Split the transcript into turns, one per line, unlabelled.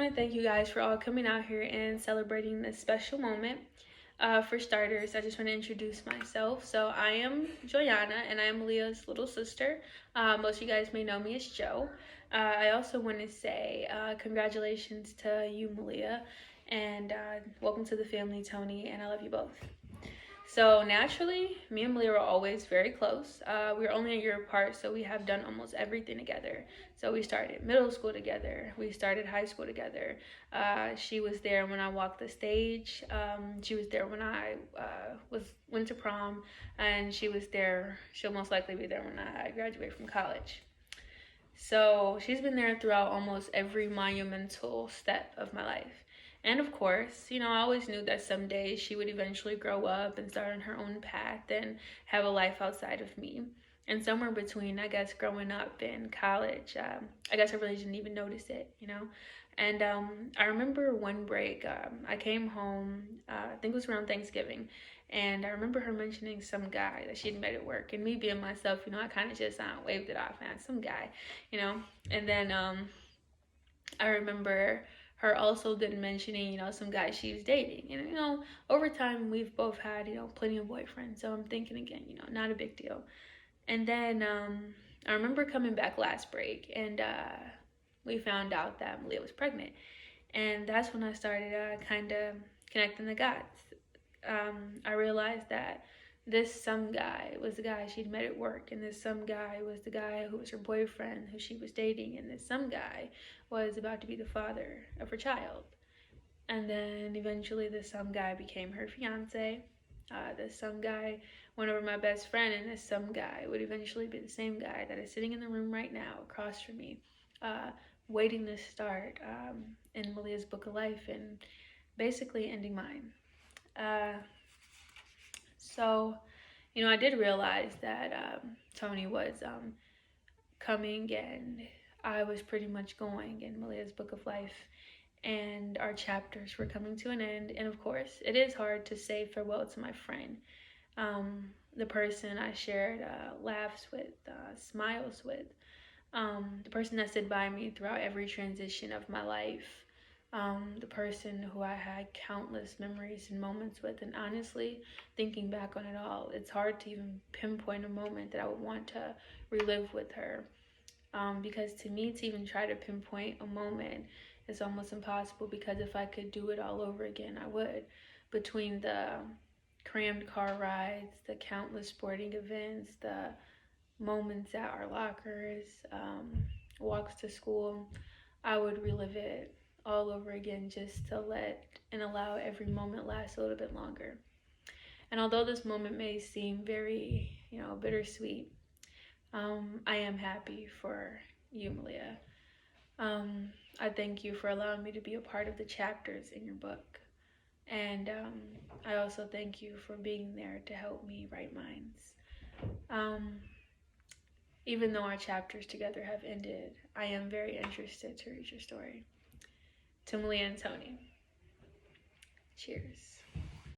I want to thank you guys for all coming out here and celebrating this special moment. For starters, I just want to introduce myself. So I am Joyana, and I am Leah's little sister. Most of you guys may know me as Joe. I also want to say congratulations to you, Malia, and welcome to the family, Tony, and I love you both. So naturally, me and Malia were always very close. We were only a year apart, so we have done almost everything together. So we started middle school together. We started high school together. She was there when I walked the stage. She was there when I went to prom, and she was there. She'll most likely be there when I graduate from college. So she's been there throughout almost every monumental step of my life. And of course, I always knew that someday she would eventually grow up and start on her own path and have a life outside of me. And somewhere between, I guess, growing up and college, I guess I really didn't even notice it. And I remember one break, I came home, I think it was around Thanksgiving, and I remember her mentioning some guy that she'd met at work. And me being myself, I kind of just waved it off, man, some guy, you know. And then I remember her also then mentioning, some guy she was dating. And, over time we've both had, plenty of boyfriends. So I'm thinking again, not a big deal. And then I remember coming back last break and we found out that Malia was pregnant. And that's when I started kind of connecting the dots. I realized that this some guy was the guy she'd met at work, and this some guy was the guy who was her boyfriend who she was dating, and this some guy was about to be the father of her child. And then eventually this some guy became her fiance. This some guy went over my best friend, and this some guy would eventually be the same guy that is sitting in the room right now across from me, waiting to start in Malia's book of life and basically ending mine. Uh, so, I did realize that Tony was coming, and I was pretty much going in Malia's book of life, and our chapters were coming to an end. And of course, it is hard to say farewell to my friend, the person I shared laughs with, smiles with, the person that stood by me throughout every transition of my life, the person who I had countless memories and moments with. And honestly, thinking back on it all, it's hard to even pinpoint a moment that I would want to relive with her. Because to me, to even try to pinpoint a moment is almost impossible, because if I could do it all over again, I would. Between the crammed car rides, the countless sporting events, the moments at our lockers, walks to school, I would relive it all over again just to let and allow every moment last a little bit longer. And although this moment may seem very, bittersweet, I am happy for you, Malia. I thank you for allowing me to be a part of the chapters in your book. And I also thank you for being there to help me write mine. Um, Even though our chapters together have ended, I am very interested to read your story. To Malia and Tony, cheers.